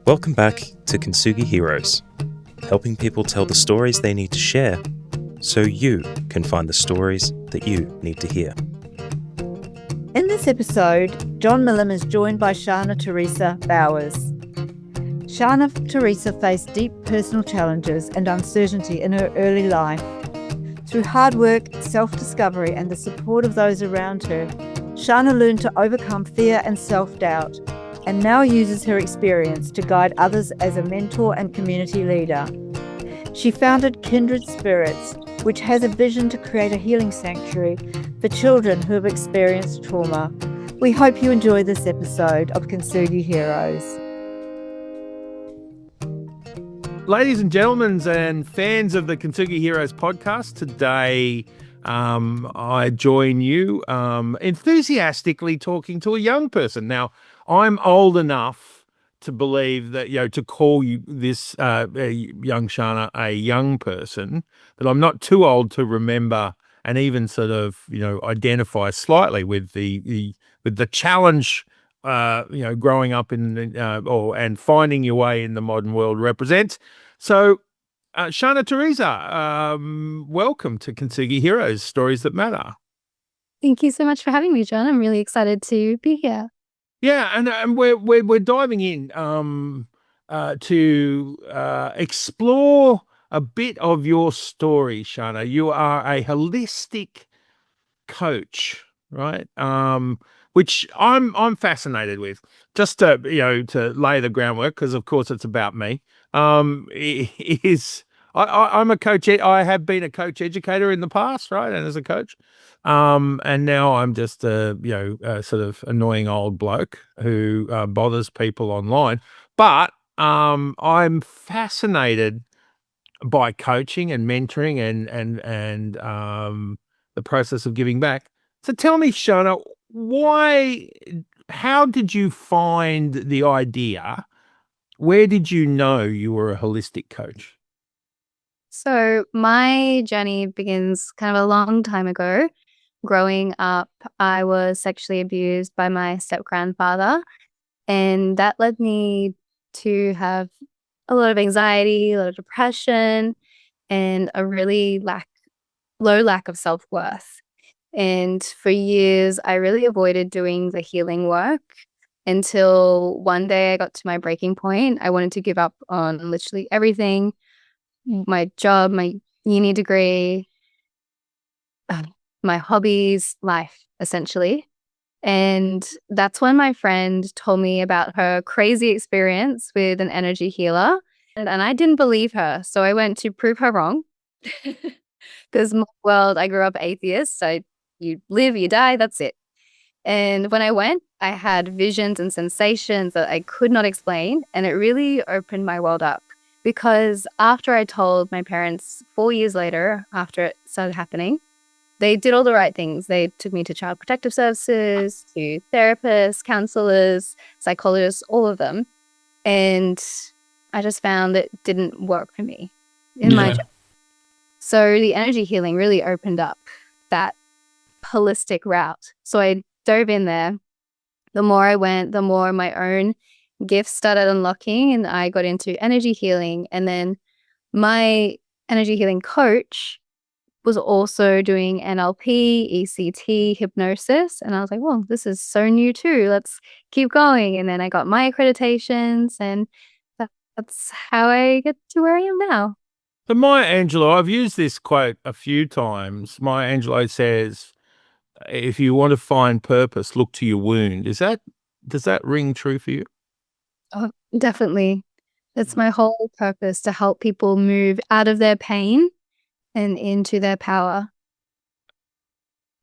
Welcome back to Kintsugi Heroes, helping people tell the stories they need to share so you can find the stories that you need to hear. In this episode, John Millam is joined by Sharna Teresa Bowers. Sharna Teresa faced deep personal challenges and uncertainty in her early life. Through hard work, self-discovery, and the support of those around her, Sharna learned to overcome fear and self-doubt, and now uses her experience to guide others as a mentor and community leader. She founded Kindred Spirits, which has a vision to create a healing sanctuary for children who have experienced trauma. We hope you enjoy this episode of Kintsugi Heroes. Ladies and gentlemen and fans of the Kintsugi Heroes podcast, today I join you enthusiastically talking to a young person. Now, I'm old enough to believe that, to call you this young Sharna a young person, but I'm not too old to remember and even sort of, identify slightly with the challenge, growing up and finding your way in the modern world represents. So, Sharna Teresa, welcome to Kintsugi Heroes, Stories That Matter. Thank you so much for having me, John. I'm really excited to be here. Yeah, and we're diving in to explore a bit of your story, Sharna. You are a holistic coach, right? Which I'm fascinated with. Just to to lay the groundwork, because of course it's about me. I'm a coach. I have been a coach educator in the past, right? And as a coach, and now I'm just a sort of annoying old bloke who bothers people online. But I'm fascinated by coaching and mentoring and the process of giving back. So tell me, Sharna, how did you find the idea? Where did you know you were a holistic coach? So my journey begins kind of a long time ago. Growing up, I was sexually abused by my step-grandfather, and that led me to have a lot of anxiety, a lot of depression, and a really low lack of self-worth. And for years, I really avoided doing the healing work until one day I got to my breaking point. I wanted to give up on literally everything, my job, my uni degree, my hobbies, life, essentially. And that's when my friend told me about her crazy experience with an energy healer. And I didn't believe her. So I went to prove her wrong. Because my world, I grew up atheist. So you live, you die, that's it. And when I went, I had visions and sensations that I could not explain. And it really opened my world up. Because after I told my parents 4 years later, after it started happening, they did all the right things. They took me to Child Protective Services, to therapists, counselors, psychologists, all of them. And I just found it didn't work for me in my job. So the energy healing really opened up that holistic route. So I dove in there. The more I went, the more my own gifts started unlocking, and I got into energy healing. And then my energy healing coach was also doing NLP, ECT, hypnosis. And I was like, well, this is so new too. Let's keep going. And then I got my accreditations, and that's how I get to where I am now. So Maya Angelou, I've used this quote a few times. Maya Angelou says, if you want to find purpose, look to your wound. Does that ring true for you? Oh, definitely. That's my whole purpose, to help people move out of their pain and into their power.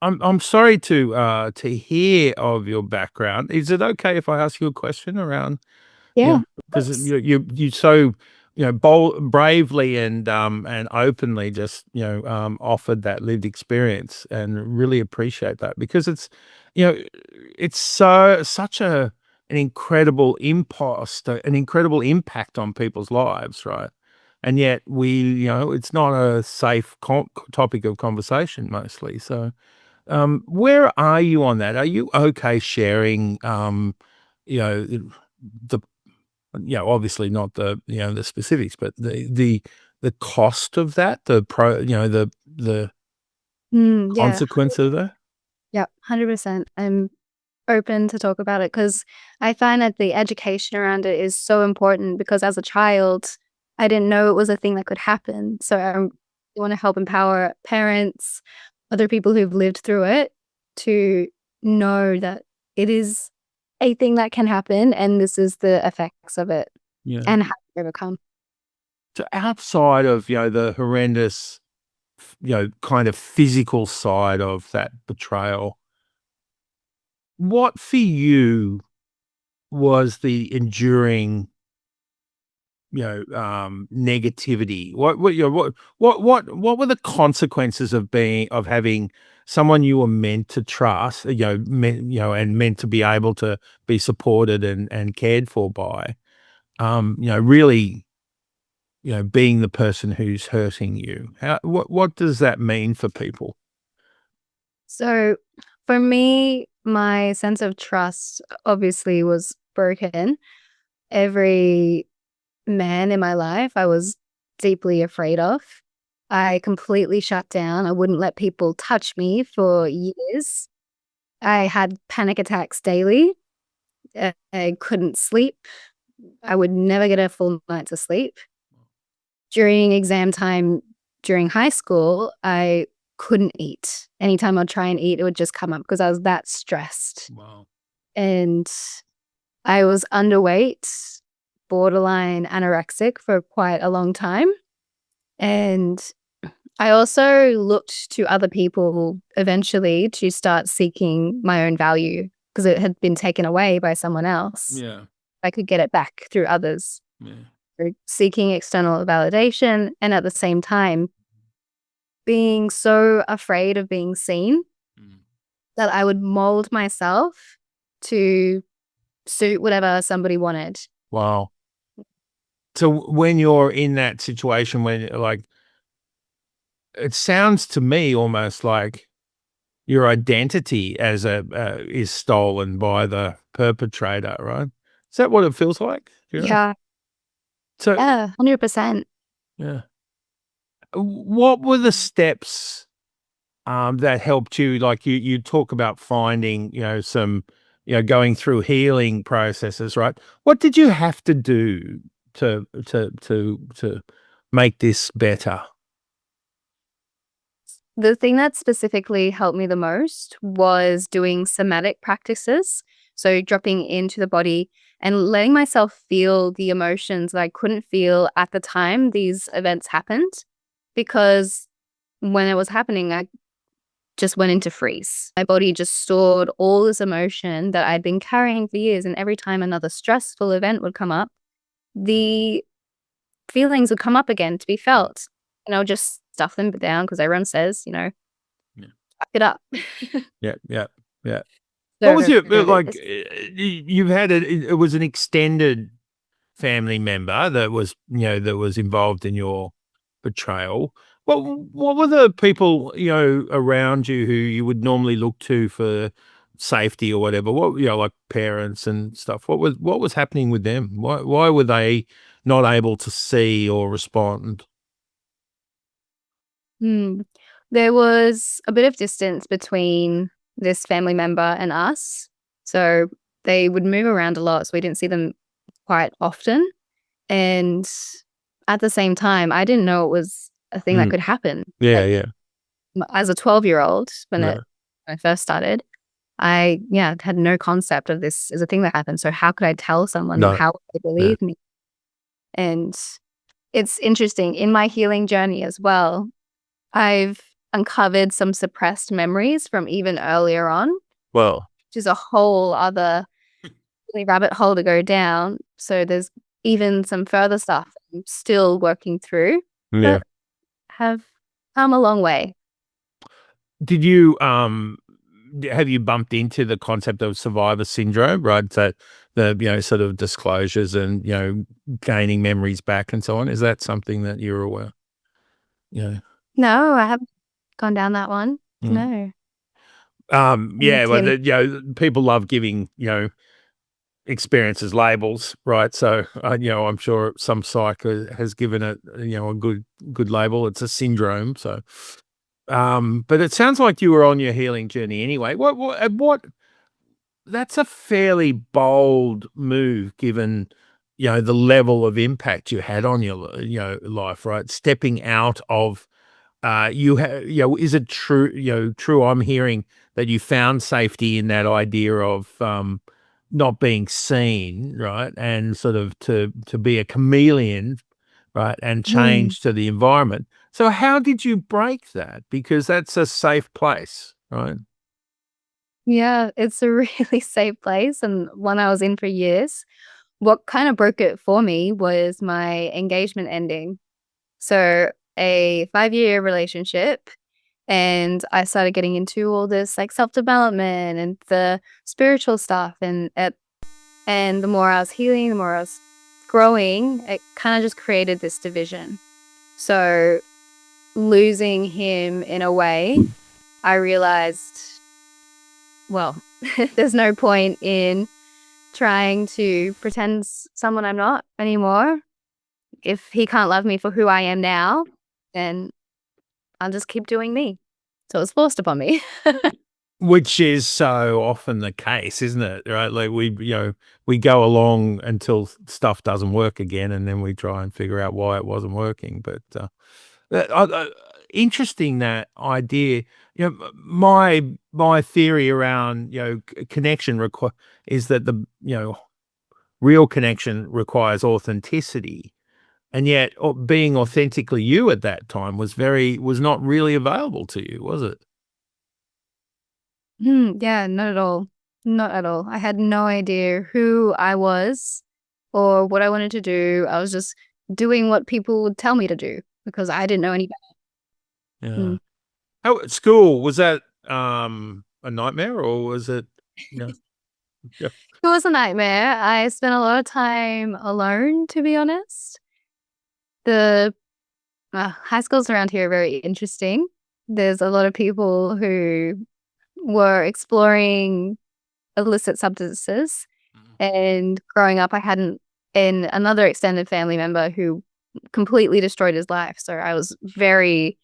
I'm sorry to hear of your background. Is it okay if I ask you a question around? Yeah. Because you so bravely and openly just offered that lived experience, and really appreciate that, because it's it's such an incredible incredible impact on people's lives, right? And yet it's not a safe topic of conversation mostly. So where are you on that? Are you okay sharing the obviously not the the specifics, but the cost of that, the Yeah. consequence of that. Yeah, 100%. I'm open to talk about it because I find that the education around it is so important because as a child, I didn't know it was a thing that could happen. So I want to help empower parents, other people who've lived through it to know that it is a thing that can happen and this is the effects of it Yeah. and how to overcome. So outside of the horrendous, kind of physical side of that betrayal, what for you was the enduring, negativity? What were the consequences of having someone you were meant to trust, and meant to be able to be supported and cared for by, really, being the person who's hurting you? What does that mean for people? So for me, my sense of trust obviously was broken. Every man in my life I was deeply afraid of. I completely shut down. I wouldn't let people touch me for years. I had panic attacks daily. I couldn't sleep. I would never get a full night of sleep. During exam time during high school, I couldn't eat. Anytime I'd try and eat, it would just come up because I was that stressed. Wow. And I was underweight, borderline anorexic for quite a long time. And I also looked to other people eventually to start seeking my own value because it had been taken away by someone else. Yeah. I could get it back through others. Yeah. So seeking external validation and at the same time being so afraid of being seen that I would mold myself to suit whatever somebody wanted. Wow. So when you're in that situation, when it sounds to me almost like your identity as is stolen by the perpetrator, right? Is that what it feels like? Yeah. So Yeah, 100%. yeah. What were the steps that helped you? Like you talk about finding, some, going through healing processes, right? What did you have to do to make this better? The thing that specifically helped me the most was doing somatic practices. So dropping into the body and letting myself feel the emotions that I couldn't feel at the time these events happened. Because when it was happening, I just went into freeze. My body just stored all this emotion that I'd been carrying for years. And every time another stressful event would come up, the feelings would come up again to be felt. And I would just stuff them down because everyone says, Yeah. suck it up. Yeah, yeah, yeah. So What was your it's- you've had it was an extended family member that was, that was involved in your betrayal. What were the people, around you who you would normally look to for safety or whatever? What, like parents and stuff. What was happening with them? Why were they not able to see or respond? Hmm. There was a bit of distance between this family member and us. So they would move around a lot. So we didn't see them quite often. And at the same time, I didn't know it was a thing that Mm. could happen. Yeah, Like, yeah. as a 12-year-old, when Yeah. I first started, I had no concept of this as a thing that happened. So how could I tell someone? No. How would they Yeah. believe me? And it's interesting in my healing journey as well. I've uncovered some suppressed memories from even earlier on, Well, which is a whole other really rabbit hole to go down. So there's even some further stuff I'm still working through, yeah. but have come a long way. Did you have you bumped into the concept of survivor syndrome, right? So the, sort of disclosures and, gaining memories back and so on. Is that something that you're aware? Yeah. No, I haven't gone down that one. Mm. No. Yeah, well, Tim. people love giving, experiences labels, right? So, I'm sure some psych has given it, a good label. It's a syndrome. So, but it sounds like you were on your healing journey anyway. What that's a fairly bold move given, the level of impact you had on your, life, right? Stepping out of, is it true I'm hearing that you found safety in that idea of, not being seen, right? And sort of to be a chameleon, right? And Mm. change to the environment. So how did you break that? Because that's a safe place, right? Yeah, it's a really safe place and one I was in for years. What kind of broke it for me was my engagement ending. So, a 5-year relationship, and I started getting into all this like self-development and the spiritual stuff and the more I was healing, the more I was growing, it kind of just created this division. So, losing him in a way, I realized, well, there's no point in trying to pretend someone I'm not anymore. If he can't love me for who I am now, then I'll just keep doing me. So it's forced upon me. Which is so often the case, isn't it? Right? Like we go along until stuff doesn't work again, and then we try and figure out why it wasn't working. But interesting that idea. My theory around connection is that the real connection requires authenticity, and yet being authentically you at that time was not really available to you, was it? Yeah, not at all. Not at all. I had no idea who I was or what I wanted to do. I was just doing what people would tell me to do because I didn't know any better. Yeah. How at school, was that, a nightmare or was it, you know yeah. It was a nightmare. I spent a lot of time alone, to be honest. The high schools around here are very interesting. There's a lot of people who were exploring illicit substances. Mhm. And growing up, I hadn't and another extended family member who completely destroyed his life. So I was very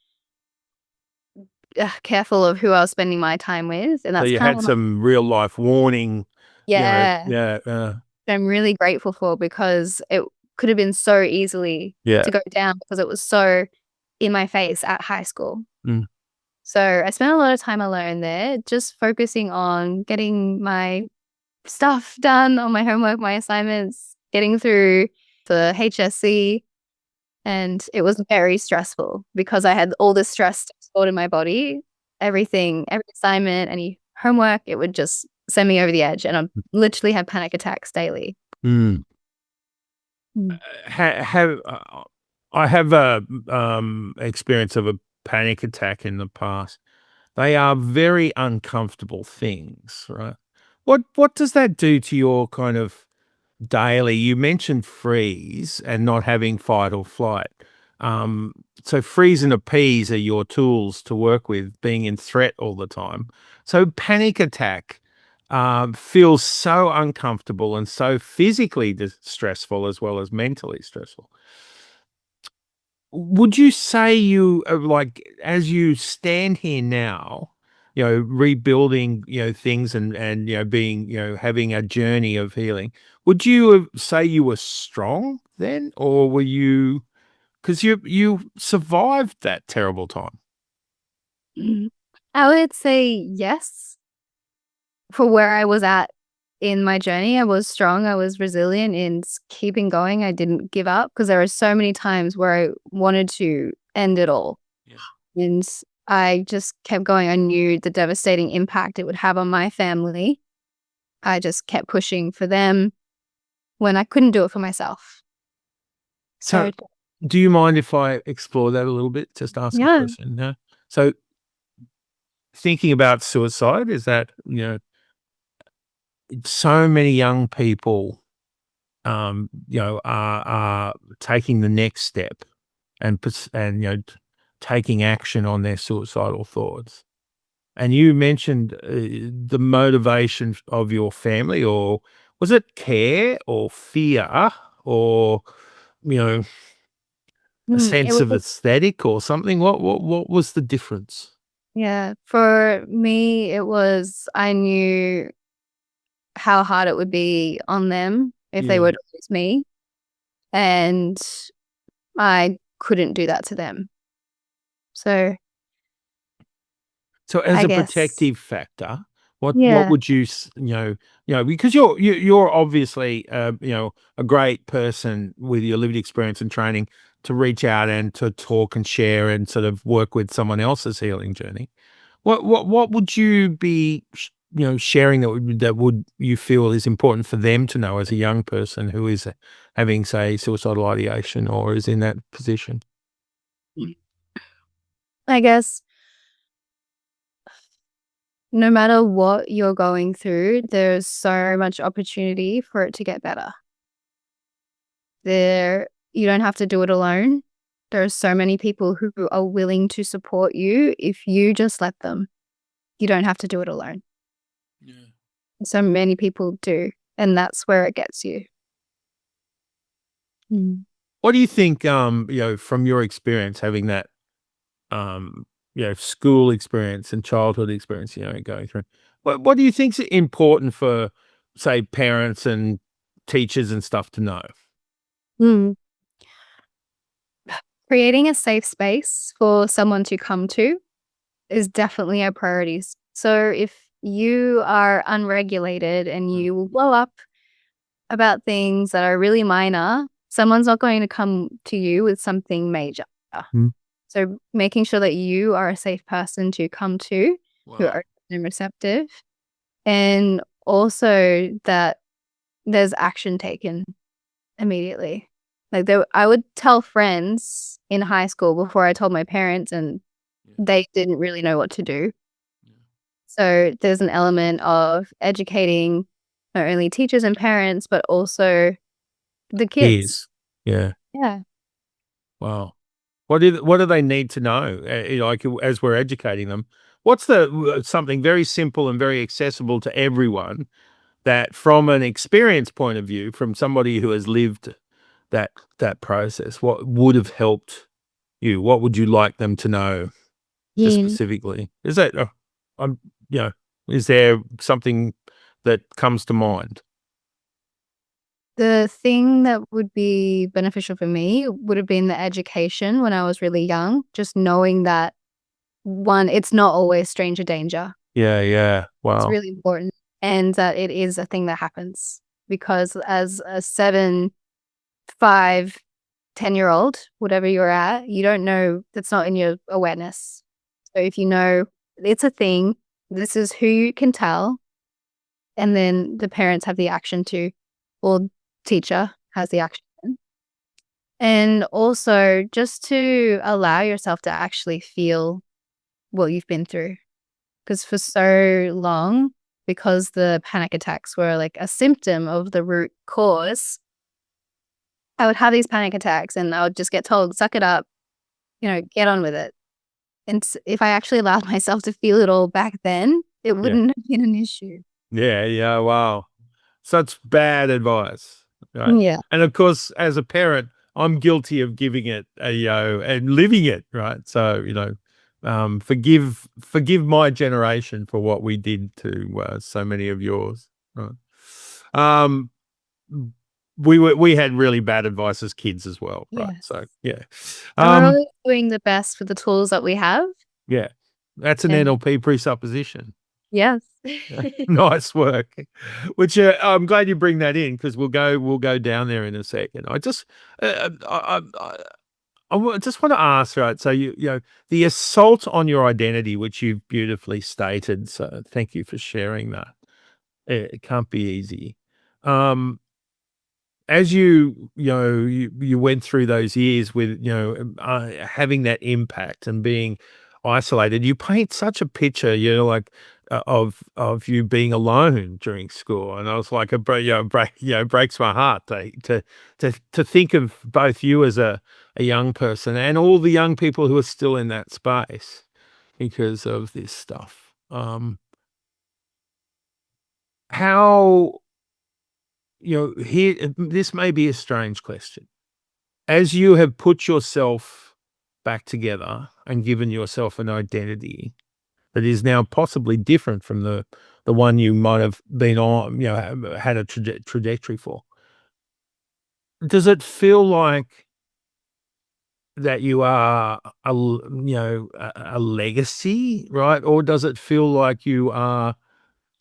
careful of who I was spending my time with, and So that's you kind had of some real life warning, yeah, yeah, I'm really grateful for because it could have been so easily yeah. to go down because it was so in my face at high school. Mm. So I spent a lot of time alone there, just focusing on getting my stuff done on my homework, my assignments, getting through the HSC. And it was very stressful because I had all this stress stored in my body. Everything, every assignment, any homework, it would just send me over the edge. And I literally have panic attacks daily. Mm. Mm. I have a, experience of a panic attack in the past. They are very uncomfortable things, right? What does that do to your kind of daily? You mentioned freeze and not having fight or flight. Um, so freeze and appease are your tools to work with being in threat all the time. So panic attack feels so uncomfortable and so physically stressful as well as mentally stressful. Would you say you like as you stand here now, rebuilding, things and being, having a journey of healing, would you say you were strong then, or were you because you survived that terrible time? Mhm. I would say yes. For where I was at in my journey, I was strong, I was resilient in keeping going. I didn't give up because there were so many times where I wanted to end it all. Yeah. And I just kept going. I knew the devastating impact it would have on my family. I just kept pushing for them when I couldn't do it for myself. So, So, do you mind if I explore that a little bit? Just ask a yeah. question. No. So, thinking about suicide is that so many young people are taking the next step and taking action on their suicidal thoughts. And you mentioned the motivation of your family or Was it care or fear or, you know, a It sense of was, aesthetic or something? What was the difference? yeah, for me, it was I knew how hard it would be on them if they Yeah. were to lose me, and I couldn't do that to them. So So as I a guess, protective factor, what yeah. would you because you're obviously a great person with your lived experience and training to reach out and to talk and share and sort of work with someone else's healing journey. What would you be sharing that would you feel is important for them to know as a young person who is having, say, suicidal ideation or is in that position? I guess no matter what you're going through, there's so much opportunity for it to get better. You don't have to do it alone. There are so many people who are willing to support you if you just let them. You don't have to do it alone. Yeah. So many people do, and that's where it gets you. Mm. What do you think, from your experience having that, school experience and childhood experience, going through, what do you think's important for, say, parents and teachers and stuff to know? Mm. Creating a safe space for someone to come to is definitely a priority. So if you are unregulated and you will blow up about things that are really minor, someone's not going to come to you with something major. Mm. So making sure that you are a safe person to come to, who Wow. are open and receptive, and also that there's action taken immediately. Like I would tell friends in high school before I told my parents, and Yeah. they didn't really know what to do. Yeah. So there's an element of educating not only teachers and parents, but also the kids. Is. Yeah. Yeah. Wow. What do they need to know, like, as we're educating them? What's something very simple and very accessible to everyone that from an experience point of view, from somebody who has lived that process, what would have helped you? What would you like them to know just Yeah. specifically? Is that, um, you know, is there something that comes to mind? The thing that would be beneficial for me would have been the education when I was really young, just knowing that one, it's not always stranger danger. Yeah, yeah. It's Wow. really important, and that it is a thing that happens because as a 7, 5, 10-year-old, whatever you're at, you don't know, that's not in your awareness. So if you know it's a thing, this is who you can tell, and then the parents have the action to, or teacher has the action. And also just to allow yourself to actually feel what you've been through. Because for so long, because the panic attacks were like a symptom of the root cause, I would have these panic attacks and I would just get told, suck it up, get on with it. And if I actually allowed myself to feel it all back then, it Yeah. wouldn't have been an issue. Yeah, yeah, wow. Such bad advice, right? Yeah. And of course, as a parent, I'm guilty of giving it and living it, right? So, forgive my generation for what we did to so many of yours, right? Um, we had really bad advice as kids as well, right? Yes. So, yeah. And we're Um, always doing the best with the tools that we have. yeah, that's an And NLP presupposition. yes. Yeah. Nice work. Which, I'm glad you bring that in because we'll go down there in a second. I just, just want to ask, right? So the assault on your identity, which you've beautifully stated. So thank you for sharing that. It can't be easy. Um, as you went through those years with having that impact and being isolated, you paint such a picture, like of you being alone during school, and I was like, breaks my heart to think of both you as a young person and all the young people who are still in that space because of this stuff. How here, this may be a strange question. As you have put yourself back together and given yourself an identity that is now possibly different from the one you might have been on, had a trajectory for, does it feel like that you are a legacy, right? Or does it feel like you are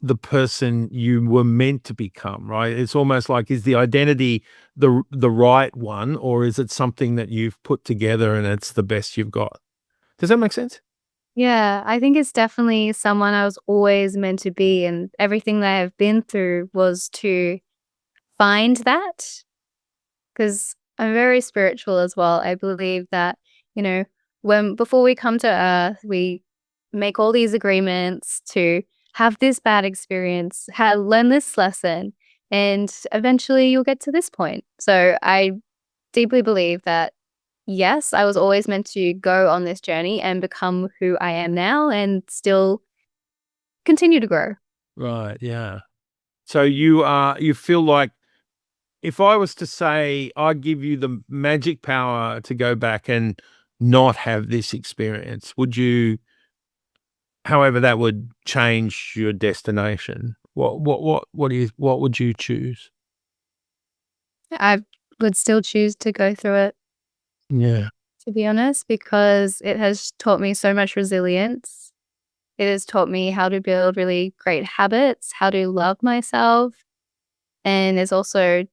the person you were meant to become, right? It's almost like, is the identity the right one, or is it something that you've put together and it's the best you've got? Does that make sense? Yeah, I think it's definitely someone I was always meant to be, and everything that I've been through was to find that. Because I'm very spiritual as well. I believe that, you know, before we come to Earth, we make all these agreements to have this bad experience, learn this lesson, and eventually you'll get to this point. So I deeply believe that, yes, I was always meant to go on this journey and become who I am now and still continue to grow. Right, yeah. So you feel like, if I was to say I give you the magic power to go back and not have this experience, would you, however that would change your destination, what would you choose? I would still choose to go through it, Yeah. to be honest, because it has taught me so much resilience. It has taught me how to build really great habits, how to love myself, and it's also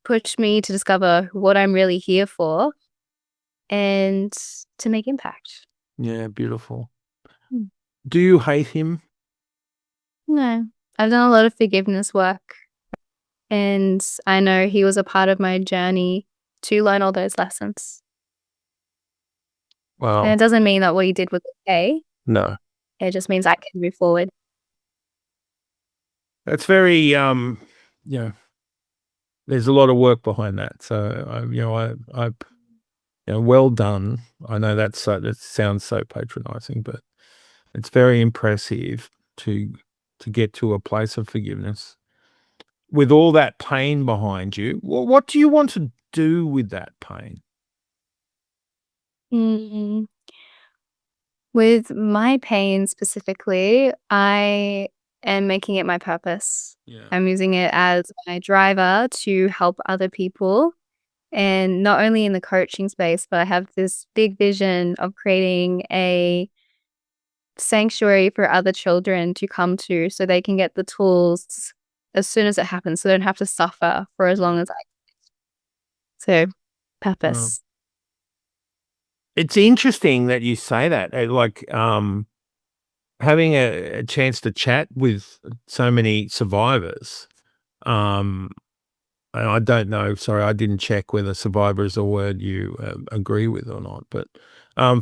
pushed me to discover what I'm really here for and to make impact. Yeah, beautiful. Mm. Do you hate him? No, I've done a lot of forgiveness work, and I know he was a part of my journey to learn all those lessons. And Well, it doesn't mean that what he did was okay. no. It just means I can move forward. That's very, there's a lot of work behind that. So, well done. I know that sounds so patronizing, but it's very impressive to get to a place of forgiveness. With all that pain behind you, what do you want to do with that pain? Mm. With my pain specifically, I am making it my purpose. Yeah. I'm using it as my driver to help other people. And not only in the coaching space, but I have this big vision of creating a sanctuary for other children to come to so they can get the tools as soon as it happens so they don't have to suffer for as long as I. So, Well, purpose. it's interesting that you say that. Having a chance to chat with so many survivors. And I don't know. Sorry, I didn't check whether survivor is a word you agree with or not. But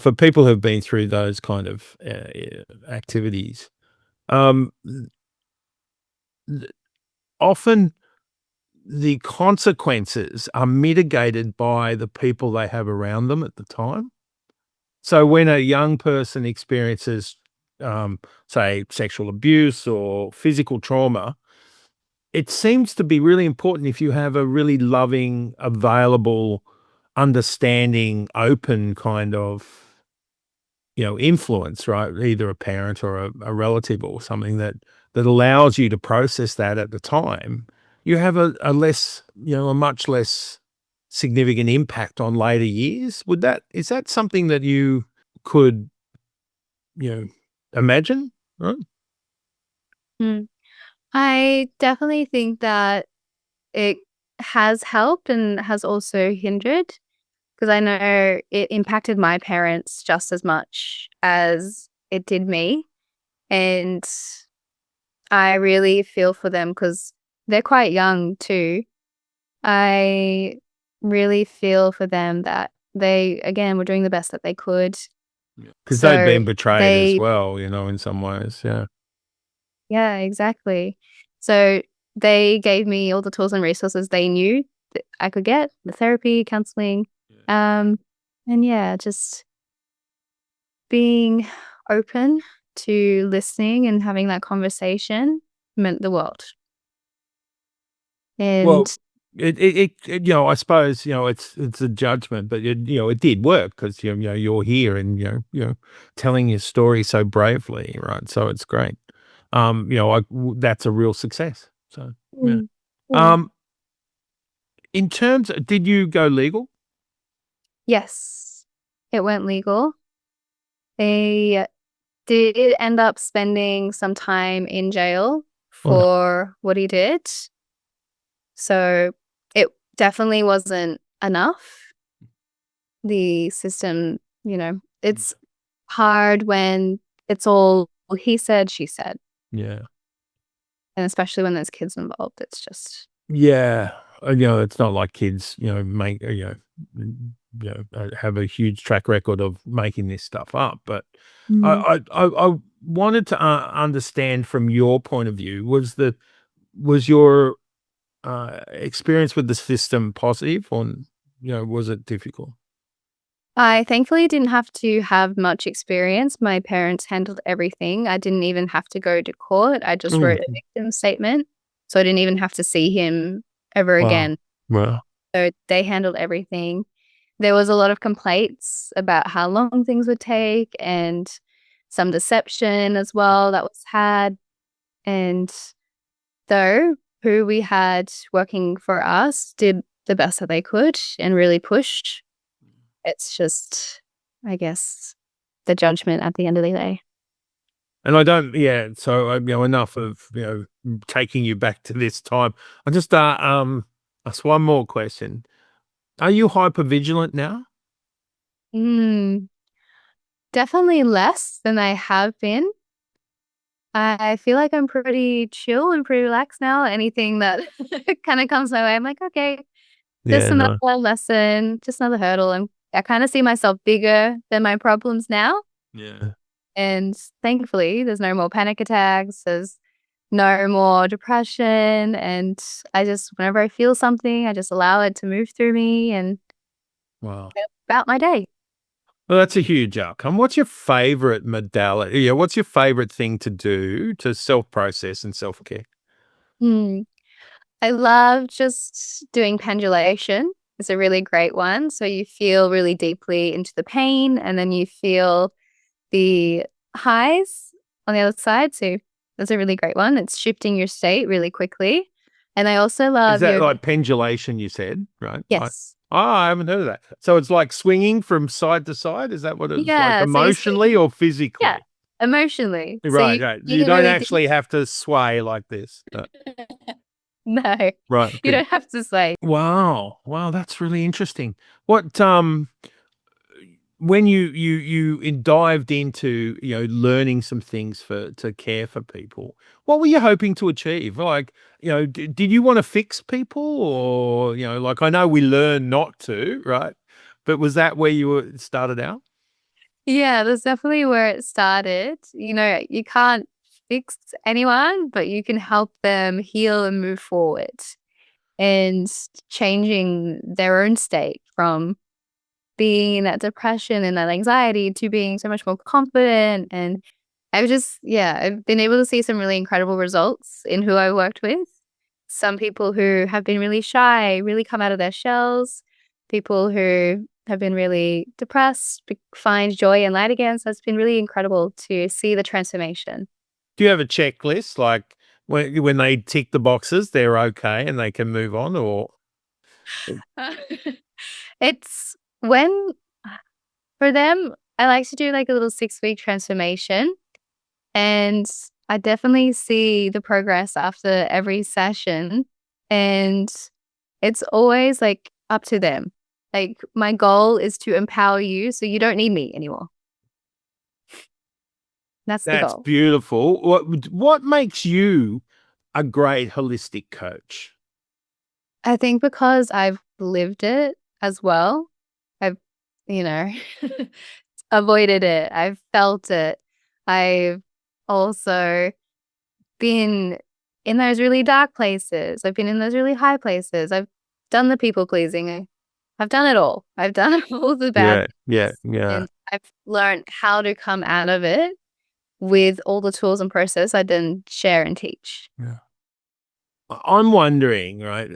for people who've been through those kind of activities, um, th- often the consequences are mitigated by the people they have around them at the time. So when a young person experiences, say, sexual abuse or physical trauma, it seems to be really important if you have a really loving, available, understanding, open kind of, influence, right? Either a parent or a relative or something that allows you to process that at the time. You have a much less significant impact on later years. Is that something that you could, you know, imagine? Right? Mm. I definitely think that it has helped and has also hindered because I know it impacted my parents just as much as it did me. And I really feel for them because they're quite young too. I really feel for them that they, again, were doing the best that they could. Because they'd So been betrayed as they, well, in some ways. Yeah. yeah, exactly. So they gave me all the tools and resources they knew that I could get, the therapy, counseling, and yeah, just being open to listening and having that conversation meant the world. Well, And I suppose, it's a judgment, but it did work because you're here and telling your story so bravely, right? So it's great. That's a real success. So yeah. mm, yeah. Um, in terms, did you go legal? Yes, it went legal. They did end up spending some time in jail Oh no. for what he did. So it definitely wasn't enough. The system, it's hard when it's all he said, she said. Yeah. And especially when there's kids involved, it's just Yeah. It's not like kids, have a huge track record of making this stuff up. But mm. I wanted to understand from your point of view, was your experience with the system positive, or was it difficult? I thankfully didn't have to have much experience. My parents handled everything. I didn't even have to go to court. I just Mm. wrote a victim statement. So I didn't even have to see him ever Wow. again. Wow. So they handled everything. There was a lot of complaints about how long things would take and some deception as well that was had. And though who we had working for us did the best that they could and really pushed, it's just, I guess, the judgment at the end of the day. And I don't, yeah. So enough of taking you back to this time. I just ask one more question. Are you hyper vigilant now? Mm, definitely less than I have been. I feel like I'm pretty chill and pretty relaxed now. Anything that kind of comes my way, I'm like, okay, just Yeah, another no. lesson, just another hurdle. And I kind of see myself bigger than my problems now. Yeah. And thankfully, there's no more panic attacks. There's no more depression. And whenever I feel something, I just allow it to move through me and Wow. go about my day. Well, that's a huge outcome. What's your favorite modality? Yeah, what's your favorite thing to do to self-process and self-care? Hmm. I love just doing pendulation. It's a really great one. So you feel really deeply into the pain and then you feel the highs on the other side. So that's a really great one. It's shifting your state really quickly. And I also Is love that yoga. like pendulation you said, right? Yes. I haven't heard of that. So it's like swinging from side to side? Is that what it's like, Yeah. So you swing, emotionally or yeah, physically? emotionally. So Right, right. you You can don't really do. actually have to sway like this. No, Right, you good. don't have to say. Wow. Wow, that's really interesting. What when you dived into learning some things to care for people, what were you hoping to achieve? Like, did you want to fix people, or like, I know we learn not to, right? But was that where started out? Yeah, that's definitely where it started. You can't fix anyone, but you can help them heal and move forward and changing their own state from being in that depression and that anxiety to being so much more confident. And I've been able to see some really incredible results in who I worked with. Some people who have been really shy really come out of their shells. People who have been really depressed find joy and light again. So it's been really incredible to see the transformation. Do you have a checklist, like when they tick the boxes, they're okay and they can move on, or It's when for them, I like to do like a little 6-week transformation. And I definitely see the progress after every session. And it's always like up to them. Like my goal is to empower you so you don't need me anymore. That's the that's goal. beautiful. What makes you a great holistic coach? I think because I've lived it as well. I've, you know, avoided it. I've felt it. I've also been in those really dark places. I've been in those really high places. I've done the people pleasing. I've done it all. I've done all the bad Yeah, yeah, things, yeah. and I've learned how to come out of it with all the tools and process I then share and teach. Yeah. I'm wondering, right,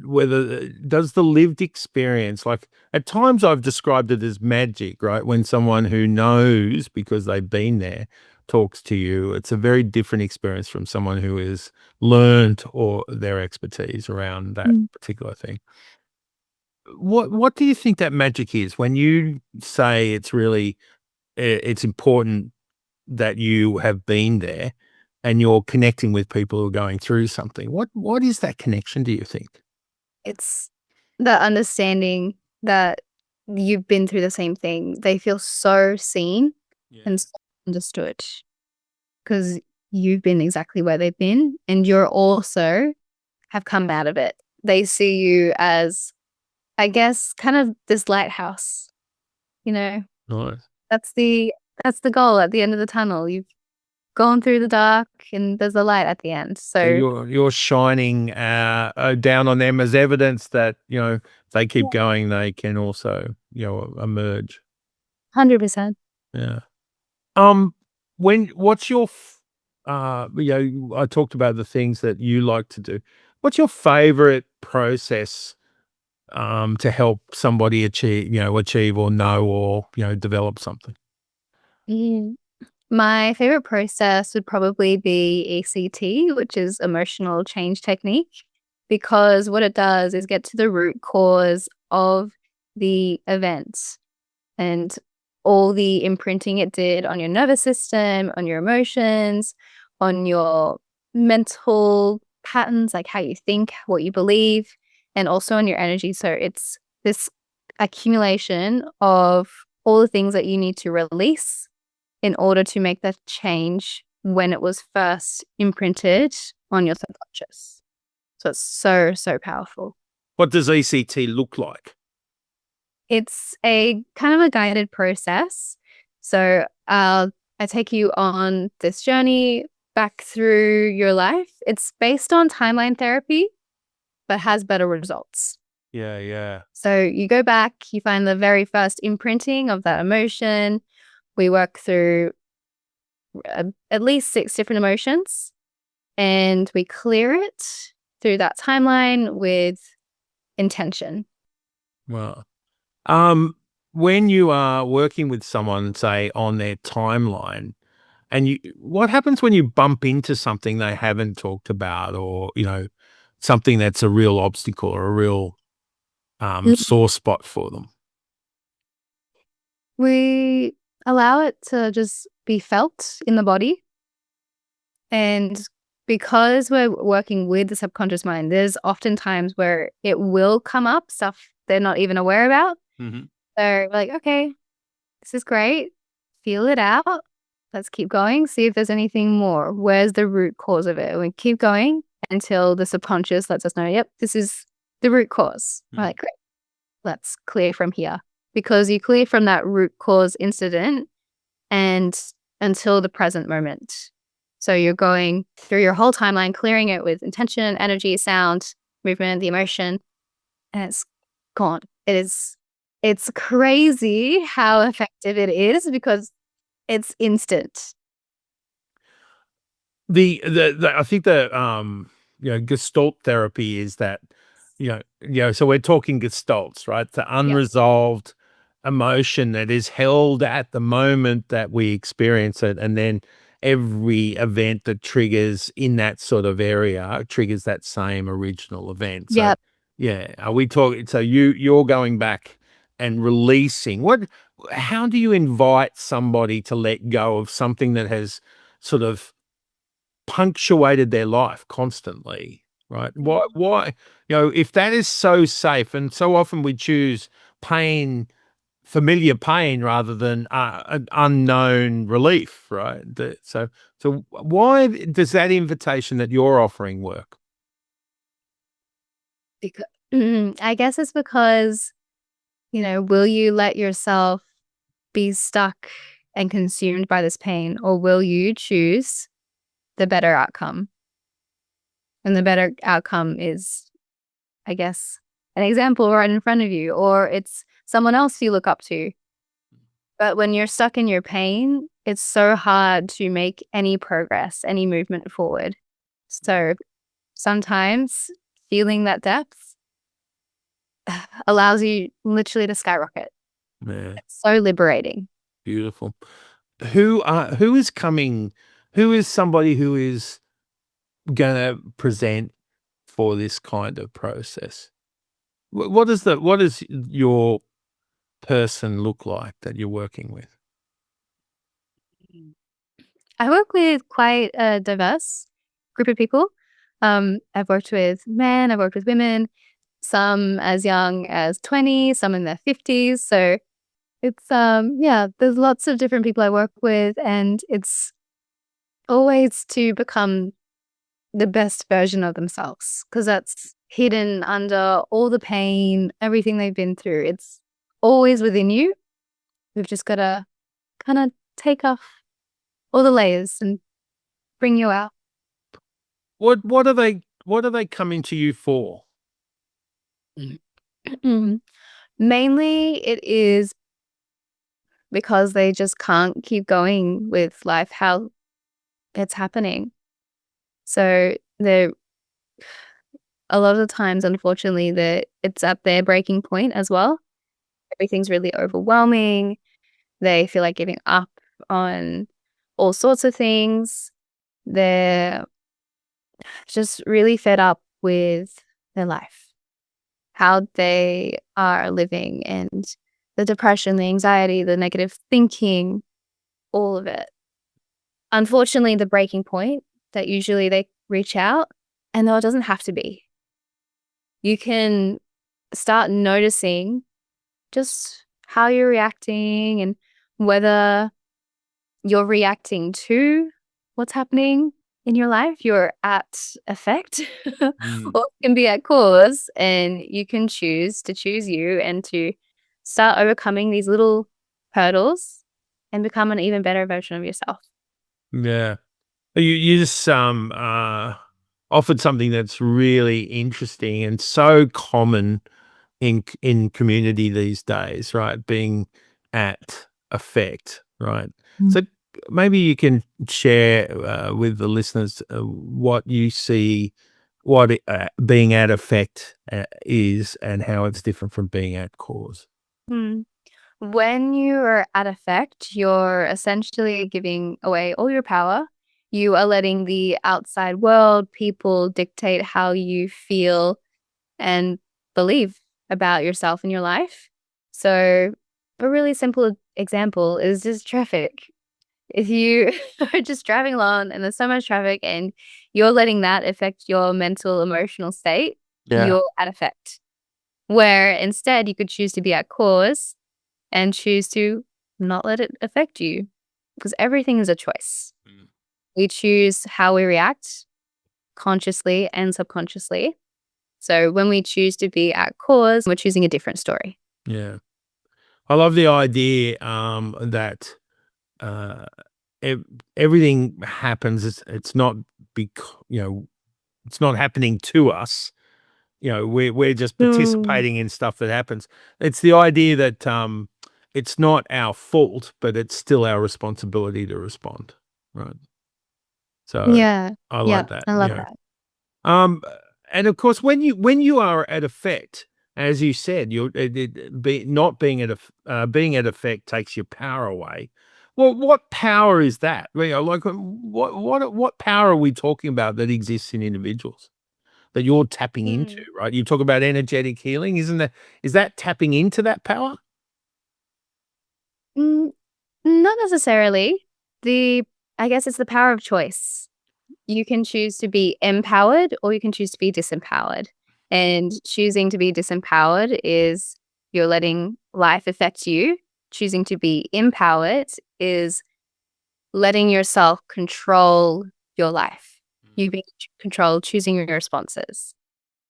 whether does the lived experience, like at times I've described it as magic, right? When someone who knows because they've been there talks to you, it's a very different experience from someone who has learned or their expertise around that Mm. particular thing. What do you think that magic is when you say it's really it's important that you have been there and you're connecting with people who are going through something? What is that connection, do you think? It's the understanding that you've been through the same thing. They feel so seen Yeah. and so understood because you've been exactly where they've been and you're also have come out of it. They see you as, I guess, kind of this lighthouse, you know? Nice. That's the that's the goal at the end of the tunnel. You've gone through the dark and there's a light at the end. So So you're shining down on them as evidence that, if they keep going, they can also, emerge. 100%. Yeah. Um, what's your, I talked about the things that you like to do. What's your favorite process to help somebody achieve or know or, develop something? Mm. My favorite process would probably be ECT, which is emotional change technique, because what it does is get to the root cause of the event and all the imprinting it did on your nervous system, on your emotions, on your mental patterns, like how you think, what you believe, and also on your energy. So it's this accumulation of all the things that you need to release in order to make that change when it was first imprinted on your subconscious. So it's so, so powerful. What does ECT look like? It's a kind of a guided process. So I take you on this journey back through your life. It's based on timeline therapy, but has better results. Yeah, yeah. So you go back, you find the very first imprinting of that emotion. We work through at least 6 different emotions and we clear it through that timeline with intention. Wow. When you are working with someone, say, on their timeline, and what happens when you bump into something they haven't talked about or, something that's a real obstacle or a real sore spot for them? We allow it to just be felt in the body. And because we're working with the subconscious mind, there's often times where it will come up, stuff they're not even aware about. Mhm. So we're like, okay, this is great. Feel it out. Let's keep going. See if there's anything more. Where's the root cause of it? And we keep going until the subconscious lets us know, yep, this is the root cause. We're like, great. Let's clear from here. Because you clear from that root cause incident and until the present moment. So you're going through your whole timeline, clearing it with intention, energy, sound, movement, the emotion, and it's gone. It's crazy how effective it is because it's instant. I think Gestalt therapy is that, so we're talking Gestalts, right? The Yeah. unresolved emotion that is held at the moment that we experience it, and then every event that triggers in that sort of area triggers that same original event. So, Yep. yeah, are we talking? So you're going back and releasing. How do you invite somebody to let go of something that has sort of punctuated their life constantly, right? Why, if that is so safe, and so often we choose pain, familiar pain rather than an unknown relief, right? So why does that invitation that you're offering work? Because I guess it's because, will you let yourself be stuck and consumed by this pain, or will you choose the better outcome? And the better outcome is, I guess, an example right in front of you, or it's someone else you look up to. But when you're stuck in your pain, it's so hard to make any progress, any movement forward. So sometimes feeling that depth allows you literally to skyrocket. Yeah, It's so liberating. beautiful. Who is somebody who is gonna present for this kind of process? What does your person look like that you're working with? I work with quite a diverse group of people. I've worked with men, I've worked with women, some as young as 20, some in their 50s. So it's yeah, there's lots of different people I work with, and it's always to become the best version of themselves, because that's hidden under all the pain, everything they've been through. It's always within you. We've just got to kind of take off all the layers and bring you out. What are they coming to you for? Mainly it is because they just can't keep going with life how it's happening. So they're a lot of the times, unfortunately, it's at their breaking point as well. Everything's really overwhelming. They feel like giving up on all sorts of things. They're just really fed up with their life, how they are living, and the depression, the anxiety, the negative thinking, all of it. Unfortunately, the breaking point that usually they reach out, and though it doesn't have to be, you can start noticing just how you're reacting and whether you're reacting to what's happening in your life, you're at effect Mm. or it can be at cause, and you can choose to choose you and to start overcoming these little hurdles and become an even better version of yourself. Yeah. You just offered something that's really interesting and so common in community these days, right? Being at effect, right? Mm. So maybe you can share with the listeners what you see, being at effect is, and how it's different from being at cause. Hmm. When you are at effect, you're essentially giving away all your power. You are letting the outside world, people dictate how you feel and believe about yourself and your life. So, a really simple example is just traffic. If you are just driving along and there's so much traffic and you're letting that affect your mental, emotional state, Yeah. you're at effect. Where instead you could choose to be at cause and choose to not let it affect you, because everything is a choice. Mm. We choose how we react consciously and subconsciously. So when we choose to be at cause, we're choosing a different story. Yeah. I love the idea that uh, everything happens. It's not it's not happening to us. We're just Mm. participating in stuff that happens. It's the idea that it's not our fault, but it's still our responsibility to respond. Right. So Yeah. I Yeah. like that. I love that. Um, and of course, when you are at effect, as you said, not being being at effect takes your power away. Well, what power is that? Like what power are we talking about that exists in individuals that you're tapping into? Mm. Right? You talk about energetic healing, is that tapping into that power? Mm, not necessarily. The I guess it's the power of choice. You can choose to be empowered or you can choose to be disempowered. And choosing to be disempowered is you're letting life affect you. Choosing to be empowered is letting yourself control your life. You being in control, choosing your responses.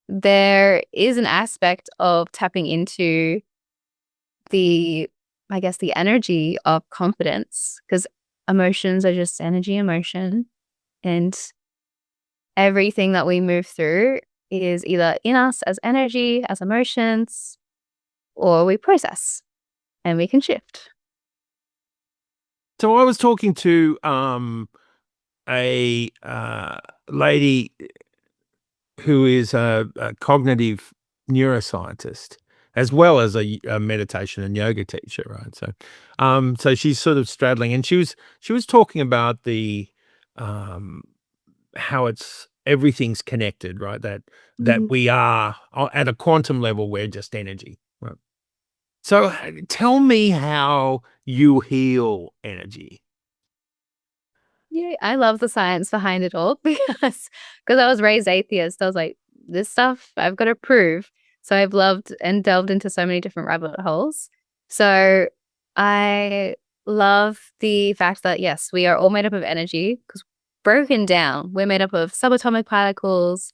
There is an aspect of tapping into the, I guess, the energy of confidence, because emotions are just energy, emotion. And everything that we move through is either in us as energy, as emotions, or we process and we can shift. So I was talking to a lady who is a cognitive neuroscientist as well as a meditation and yoga teacher, right? So she's sort of straddling, and she was talking about the um, how everything's connected, right? That we are at a quantum level, we're just energy, right? So tell me how you heal energy. Yeah, I love the science behind it all because I was raised atheist. I was like, this stuff I've got to prove. So I've loved and delved into so many different rabbit holes. So I love the fact that, yes, we are all made up of energy because broken down, we're made up of subatomic particles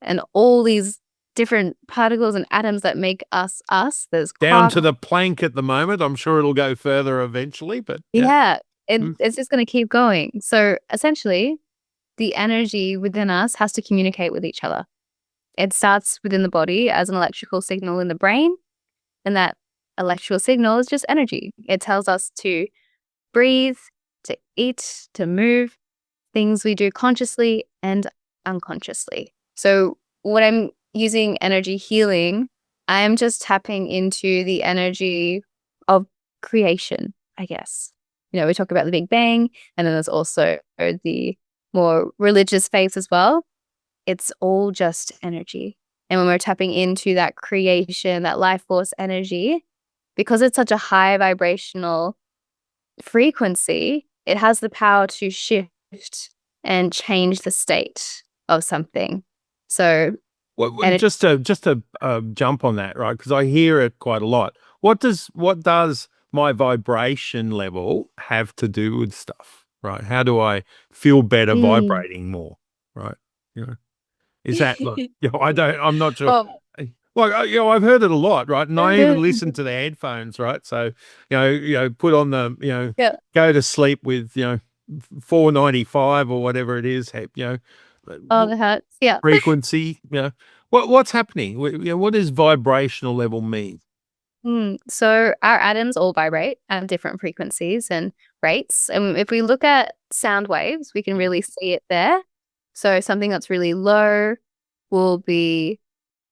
and all these different particles and atoms that make us us. There's Down quarks. to the plank at the moment. I'm sure it'll go further eventually, but Yeah, Mm. it's just going to keep going. So essentially, the energy within us has to communicate with each other. It starts within the body as an electrical signal in the brain, and that electrical signal is just energy. It tells us to breathe, to eat, to move, things we do consciously and unconsciously. So when I'm using energy healing, I am just tapping into the energy of creation, I guess. We talk about the Big Bang, and then there's also the more religious faiths as well. It's all just energy. And when we're tapping into that creation, that life force energy, because it's such a high vibrational frequency, it has the power to shift and change the state of something. So, Well, and it, just to jump on that, right? Because I hear it quite a lot. What does my vibration level have to do with stuff, right? How do I feel better Mm. vibrating more, right? You know, is that like, I'm not sure. Well, Like, I've heard it a lot, right? And I even listen to the headphones, right? So, put on yeah, go to sleep with, 495 or whatever it is, all the hurts. Yeah. frequency, what's happening? What does vibrational level mean? So our atoms all vibrate at different frequencies and rates. And if we look at sound waves, we can really see it there. So something that's really low will be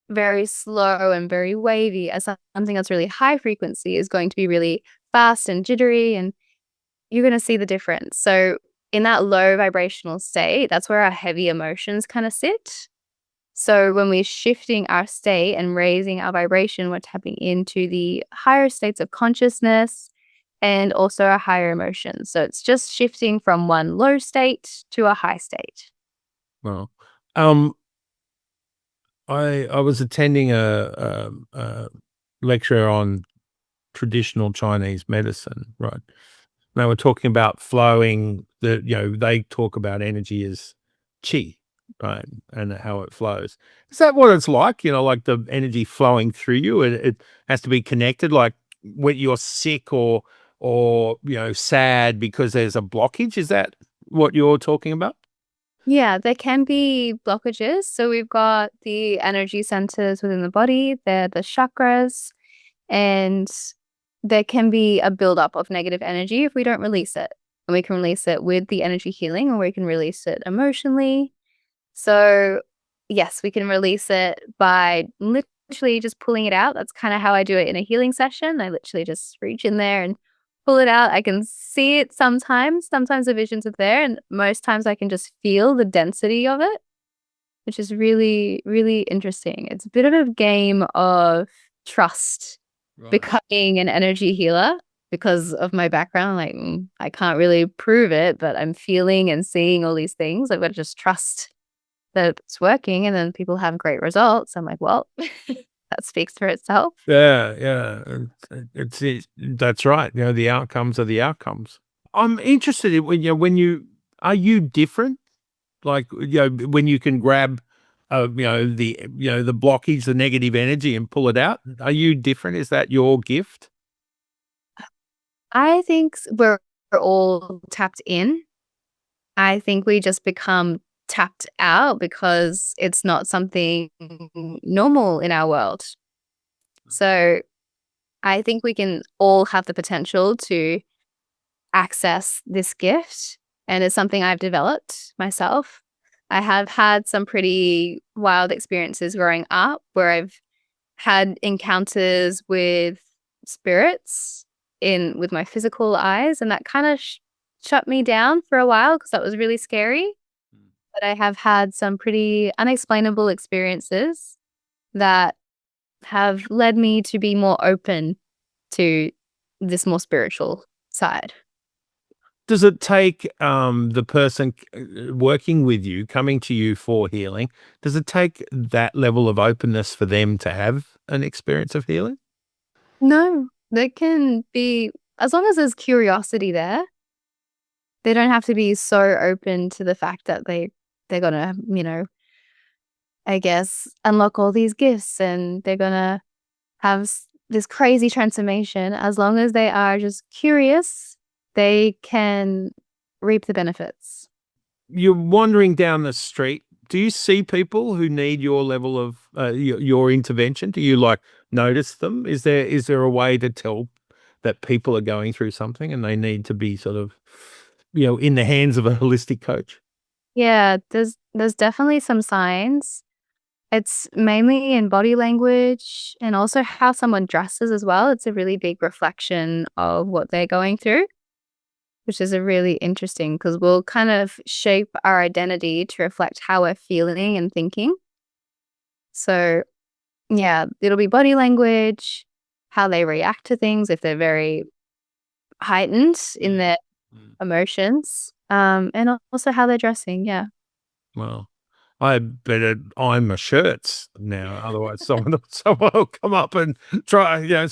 very slow and very wavy, as something that's really high frequency is going to be really fast and jittery, and you're going to see the difference. So in that low vibrational state, that's where our heavy emotions kind of sit. So when we're shifting our state and raising our vibration, we're tapping into the higher states of consciousness and also our higher emotions. So it's just shifting from one low state to a high state. Well, I was attending a lecture on traditional Chinese medicine, right? They were talking about flowing. They talk about energy as qi, right, and how it flows. Is that what it's like? Like the energy flowing through you, it has to be connected. Like when you're sick or sad because there's a blockage. Is that what you're talking about? Yeah, there can be blockages. So we've got the energy centers within the body, they're the chakras, and there can be a buildup of negative energy if we don't release it. And we can release it with the energy healing, or we can release it emotionally. So, yes, we can release it by literally just pulling it out. That's kind of how I do it in a healing session. I literally just reach in there and pull it out. I can see it sometimes. Sometimes the visions are there, and most times I can just feel the density of it, which is really, really interesting. It's a bit of a game of trust, Right. becoming an energy healer because of my background. Like, I can't really prove it, but I'm feeling and seeing all these things. I've got to just trust that it's working, and then people have great results. I'm like, well, that speaks for itself. Yeah. That's right. The outcomes are the outcomes. I'm interested in when are you different? Like, when you can grab, the blockage, the negative energy and pull it out. Are you different? Is that your gift? I think we're all tapped in. I think we just become tapped out because it's not something normal in our world. So I think we can all have the potential to access this gift. And it's something I've developed myself. I have had some pretty wild experiences growing up where I've had encounters with spirits with my physical eyes, and that kind of shut me down for a while because that was really scary. But I have had some pretty unexplainable experiences that have led me to be more open to this more spiritual side. Does it take the person working with you, coming to you for healing, does it take that level of openness for them to have an experience of healing? No, they can be, as long as there's curiosity there, they don't have to be so open to the fact that they're gonna, I guess, unlock all these gifts and they're gonna have this crazy transformation. As long as they are just curious, they can reap the benefits. You're wandering down the street. Do you see people who need your level of your intervention? Do you like notice them? Is there a way to tell that people are going through something and they need to be sort of, in the hands of a holistic coach? Yeah, there's definitely some signs. It's mainly in body language and also how someone dresses as well. It's a really big reflection of what they're going through, which is a really interesting because we'll kind of shape our identity to reflect how we're feeling and thinking. So, yeah, it'll be body language, how they react to things if they're very heightened in their emotions, and also how they're dressing. Yeah. Well, I better iron my shirts now, otherwise someone will come up and try,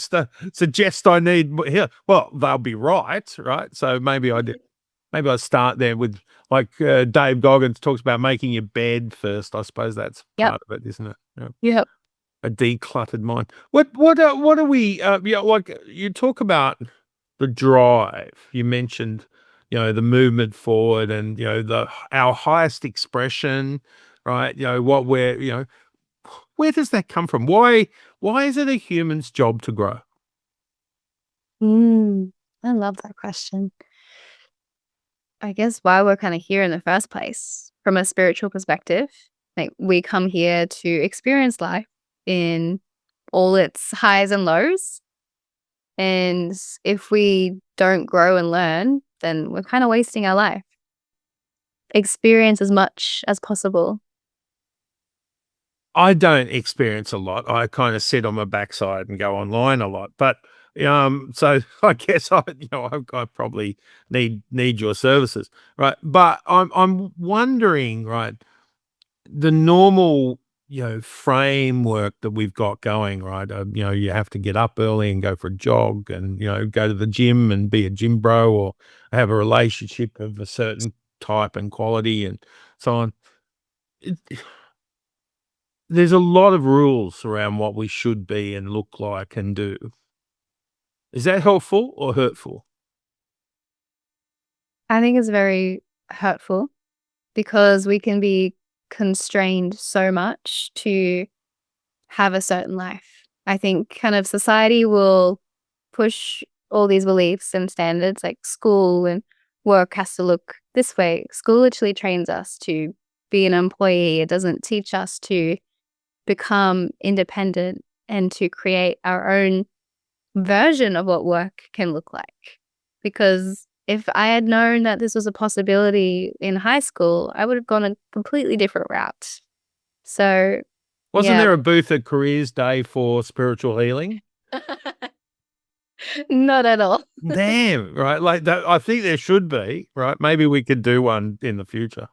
suggest I need here. Well, they'll be right? So maybe I start there with like Dave Goggins talks about making your bed first. I suppose that's Yep. part of it, isn't it? Yeah. Yep. A decluttered mind. What are we? Like you talk about the drive. You mentioned, the movement forward, and our highest expression, right? What we're, where does that come from? Why is it a human's job to grow? I love that question. I guess why we're kind of here in the first place from a spiritual perspective. Like we come here to experience life in all its highs and lows. And if we don't grow and learn, then we're kind of wasting our life. Experience as much as possible. I don't experience a lot. I kind of sit on my backside and go online a lot. But so I guess I probably need your services, right? But I'm wondering, right, the normal framework that we've got going, right? You have to get up early and go for a jog, and go to the gym and be a gym bro, or have a relationship of a certain type and quality, and so on. There's a lot of rules around what we should be and look like and do. Is that helpful or hurtful? I think it's very hurtful because we can be constrained so much to have a certain life. I think kind of society will push all these beliefs and standards like school and work has to look this way. School literally trains us to be an employee. It doesn't teach us to become independent and to create our own version of what work can look like. Because if I had known that this was a possibility in high school, I would have gone a completely different route. So, Wasn't yeah. there a booth at Careers Day for spiritual healing? Not at all. Damn, right? Like that, I think there should be, right? Maybe we could do one in the future.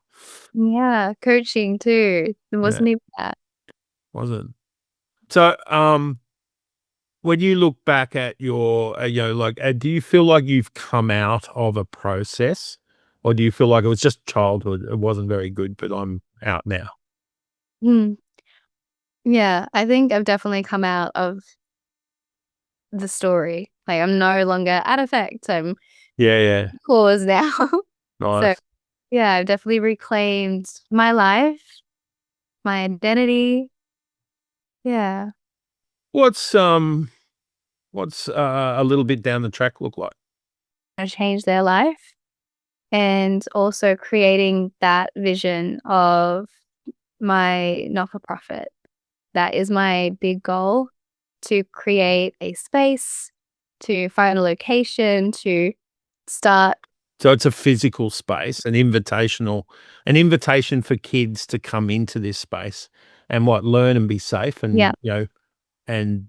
Yeah, coaching too. It wasn't Yeah, even that. was it? So, when you look back at your, do you feel like you've come out of a process, or do you feel like it was just childhood? It wasn't very good, but I'm out now. Hmm. Yeah, I think I've definitely come out of the story. Like I'm no longer at effect. I'm Yeah, yeah, cause now. So nice. yeah, I've definitely reclaimed my life, my identity. Yeah. What's a little bit down the track look like? I change their life. and also creating that vision of my not-for-profit. That is my big goal, to create a space, to find a location, to start. So it's a physical space, an invitation for kids to come into this space and learn and be safe and, Yeah. and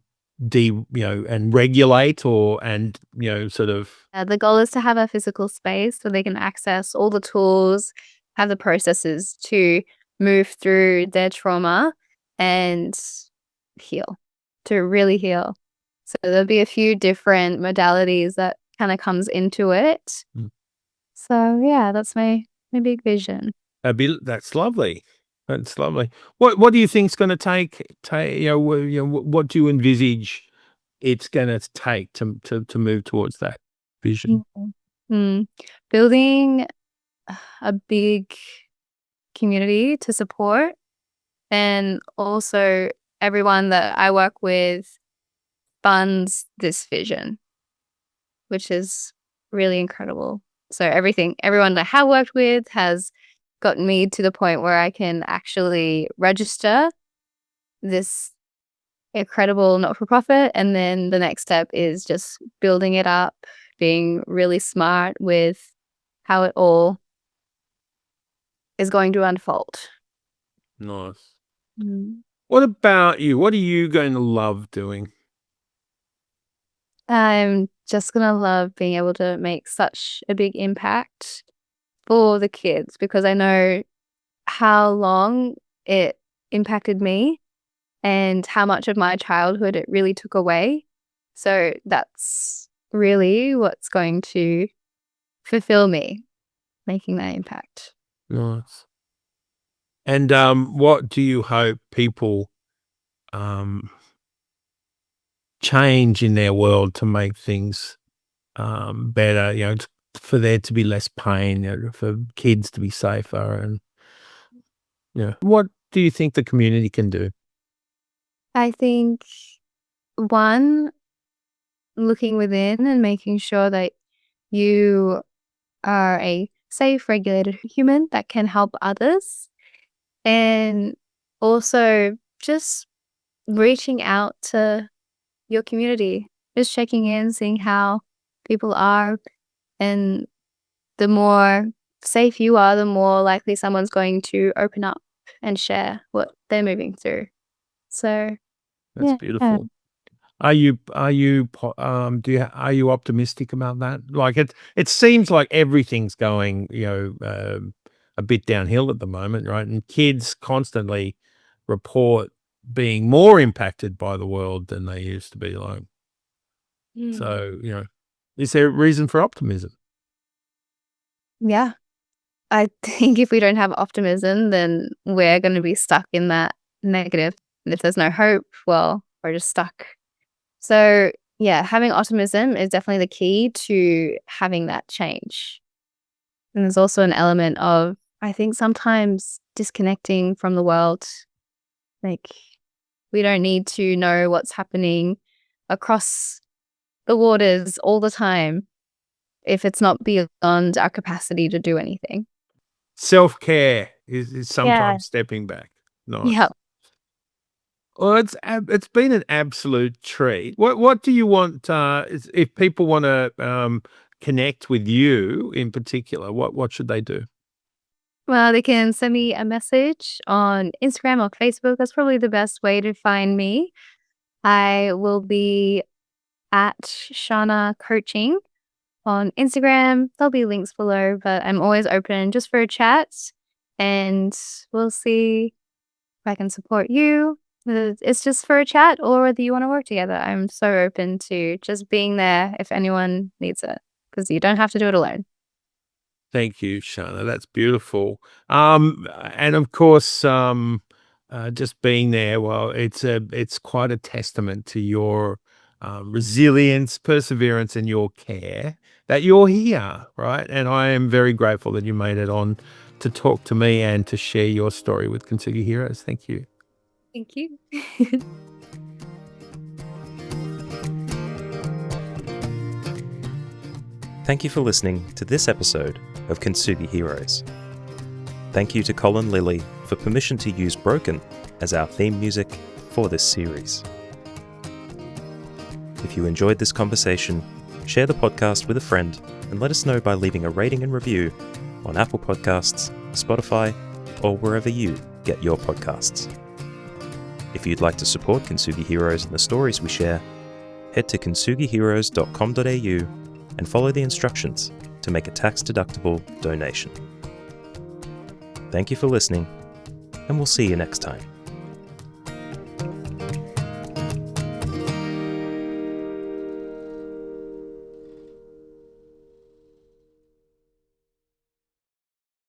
and regulate sort of. The goal is to have a physical space so they can access all the tools, have the processes to move through their trauma and heal, to really heal. So there'll be a few different modalities that kind of comes into it. Mm. So yeah, that's my big vision. That's lovely. That's lovely. What do you think's going to take? What do you envisage it's going to take to move towards that vision? Building a big community to support, and also everyone that I work with funds this vision, which is really incredible. So everyone that I have worked with has gotten me to the point where I can actually register this incredible not-for-profit, and then the next step is just building it up, being really smart with how it all is going to unfold. Nice. What about you? What are you going to love doing? I'm just gonna love being able to make such a big impact for the kids, because I know how long it impacted me and how much of my childhood it really took away. So that's really what's going to fulfill me, making that impact. Nice. And what do you hope people change in their world to make things better, for there to be less pain, for kids to be safer, and what do you think the community can do? I think, one, looking within and making sure that you are a safe, regulated human that can help others. And also just reaching out to your community, just checking in, seeing how people are. And the more safe you are, the more likely someone's going to open up and share what they're moving through. So That's yeah. beautiful. Are you optimistic about that? Like it seems like everything's going, a bit downhill at the moment, right? And kids constantly report being more impacted by the world than they used to be. Like, so, is there a reason for optimism? Yeah. I think if we don't have optimism, then we're going to be stuck in that negative. And if there's no hope, well, we're just stuck. So yeah, having optimism is definitely the key to having that change. And there's also an element of, I think, sometimes disconnecting from the world. Like, we don't need to know what's happening across the waters all the time if it's not beyond our capacity to do anything. Self-care is sometimes stepping back. Nice. Yeah. Well, it's been an absolute treat. What do you want, if people want to connect with you in particular, what should they do? Well, they can send me a message on Instagram or Facebook. That's probably the best way to find me. I will be at Sharna Coaching on Instagram. There'll be links below, but I'm always open just for a chat, and we'll see if I can support you. It's just for a chat, or whether you want to work together. I'm so open to just being there if anyone needs it, because you don't have to do it alone. Thank you, Sharna. That's beautiful. And of course, just being there, well, it's quite a testament to your resilience, perseverance, and your care that you're here, right? And I am very grateful that you made it on to talk to me and to share your story with Kintsugi Heroes. Thank you. Thank you. Thank you for listening to this episode of Kintsugi Heroes. Thank you to Colin Lilly for permission to use Broken as our theme music for this series. If you enjoyed this conversation, share the podcast with a friend and let us know by leaving a rating and review on Apple Podcasts, Spotify, or wherever you get your podcasts. If you'd like to support Kintsugi Heroes and the stories we share, head to kintsugiheroes.com.au and follow the instructions to make a tax-deductible donation. Thank you for listening, and we'll see you next time.